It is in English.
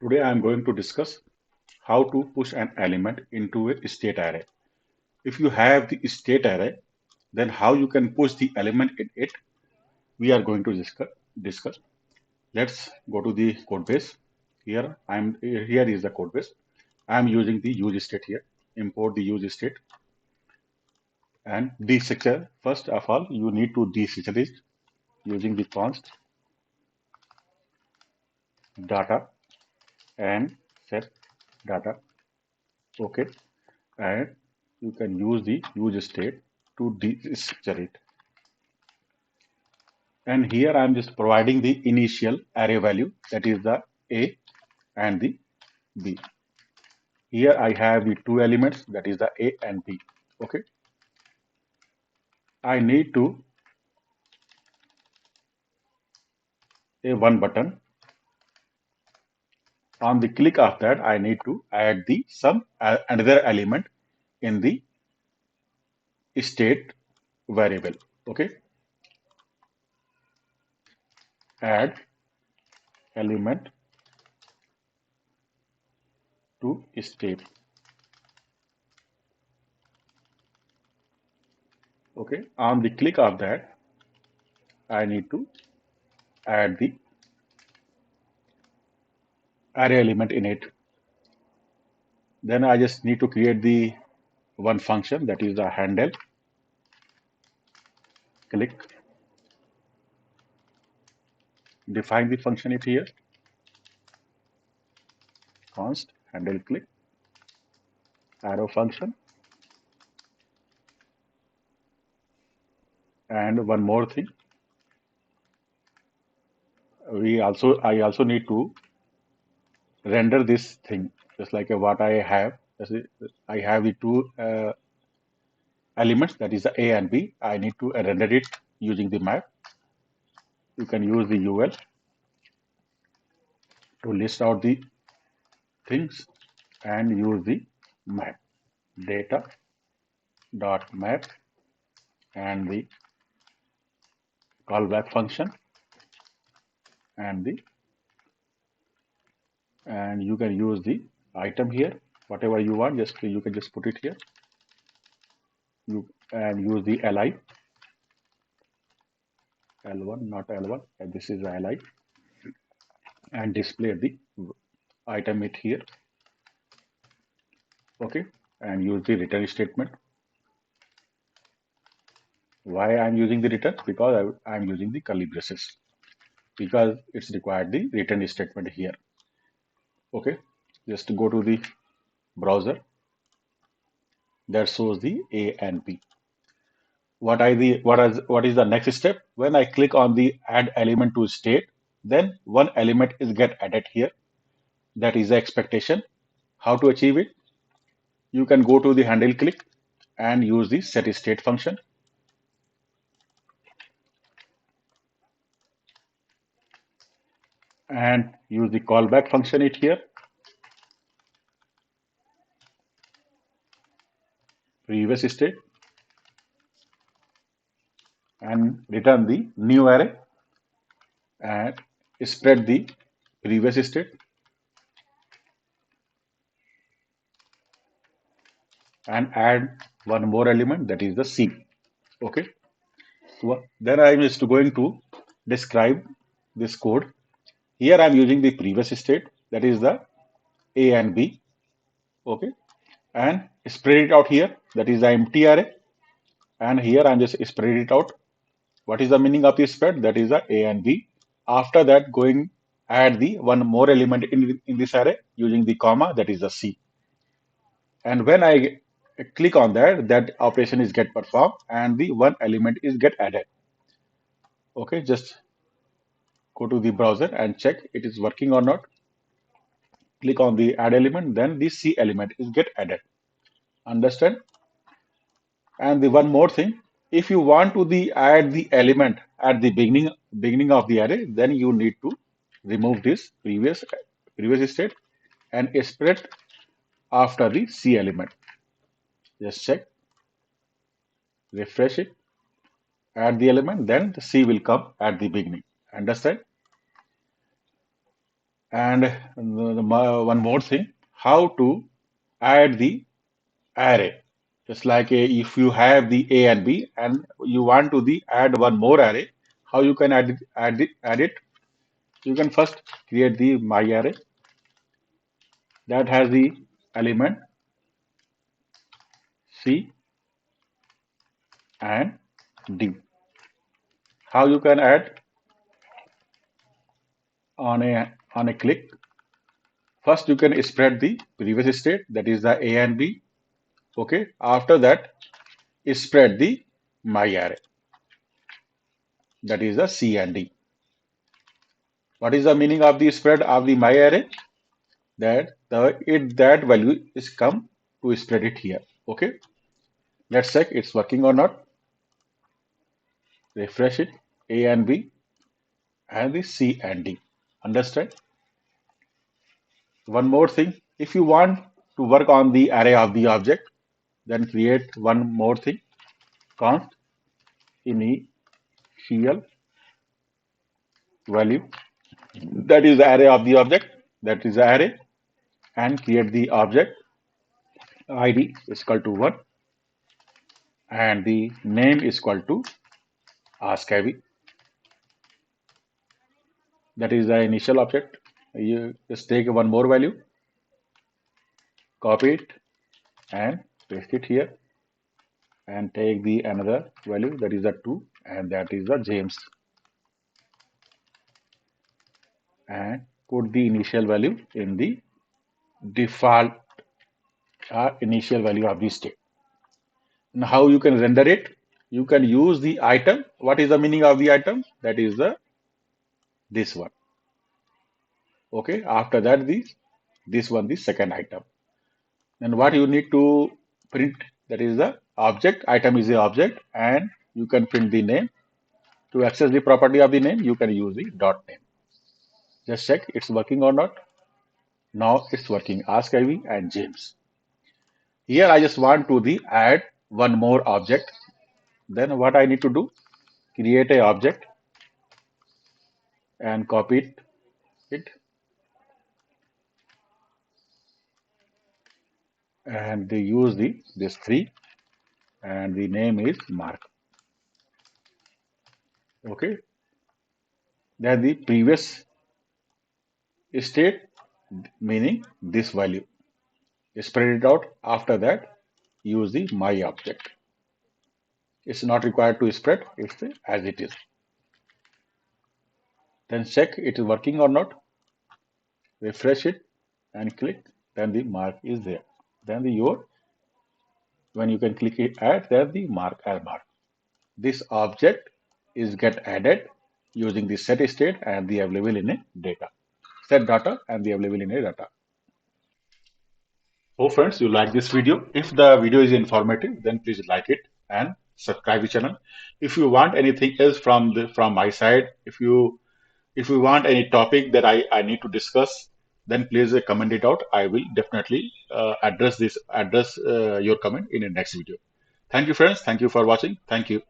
Today I am going to discuss how to push an element into a state array. If you have the state array, then how you can push the element in it, we are going to discuss. Let's go to the code base. Here is the code base. I am using the use state here. Import the use state and destructure. First of all, you need to destructure it using the const data and set data. Okay, and you can use the use state to destructure it. And here I am just providing the initial array value, that is the A and the B. Here I have the two elements, that is the A and B. Okay, I need to a one button. On the click of that, I need to add the some another element in the state variable. Okay, add element to state. Okay, on the click of that, I need to add the array element in it. Then I just need to create the one function, that is the handle click. Define the function it here, const handle click arrow function. And one more thing, I also need to render this thing just like what I have. I have the two elements, that is the A and B. I need to render it using the map. You can use the UL to list out the things and use the map data dot map and the callback function and the and you can use the item here, whatever you want, just you can just put it here. You and use the li l1 not l1, and this is li, and display the item it here. Okay, and use the return statement. Why I'm using the return? Because I'm using the curly braces, because it's required the return statement here. Okay, just go to the browser that shows the A and B. What is the next step? When I click on the add element to state, then one element is get added here. That is the expectation. How to achieve it? You can go to the handle click and use the set state function. And use the callback function it here. Previous state and return the new array and spread the previous state and add one more element, that is the C. Okay. So then I'm just going to describe this code. Here I'm using the previous state, that is the A and B. Okay. And spread it out here, that is the empty array. And here I'm just spread it out. What is the meaning of the spread? That is the A and B. After that, going add the one more element in this array using the comma, that is the C. And when I click on that, that operation is get performed and the one element is get added. Okay, just go to the browser and check it is working or not. Click on the add element, then the C element is get added. Understand? And the one more thing, if you want to the add the element at the beginning of the array, then you need to remove this previous state and spread after the C element. Just check, refresh it, add the element, then the C will come at the beginning. Understand? And one more thing, how to add the array. Just like if you have the A and B and you want to the add one more array, how you can add it? You can first create the my array that has the element C and D. How you can add on a click? First, you can spread the previous state, that is the A and B. Okay. After that, spread the my array, that is the C and D. What is the meaning of the spread of the my array? That value is come to spread it here. Okay. Let's check it's working or not. Refresh it. A and B and the C and D. Understand? One more thing. If you want to work on the array of the object, then create one more thing. Const initial value, that is the array of the object, that is the array, and create the object id is equal to 1 and the name is equal to askID, that is the initial object. You just take one more value, copy it and paste it here, and take the another value, that is the 2, and that is the James, and put the initial value in the default initial value of the state. Now, how you can render it? You can use the item. What is the meaning of the item? That is the this one. Okay. After that, this one, the second item. And what you need to print? That is the object. Item is the object, and you can print the name. To access the property of the name, you can use the dot name. Just check it's working or not. Now it's working. Ask Ivy and James. Here I just want to the add one more object. Then what I need to do? Create a object and copy it and they use this 3 and the name is Mark. Okay. Then the previous state, meaning this value, spread it out. After that, use the my object. It's not required to spread, it's as it is. Then check it is working or not. Refresh it and click, then the mark is there. Then when you can click it add, then the mark as mark. This object is get added using the set state and the available in a data. Set data and the available in a data. Oh friends, you like this video? If the video is informative, then please like it and subscribe the channel. If you want anything else from my side, if you want any topic that I need to discuss, then please comment it out. I will definitely address your comment in the next video. Thank you friends. Thank you for watching. Thank you.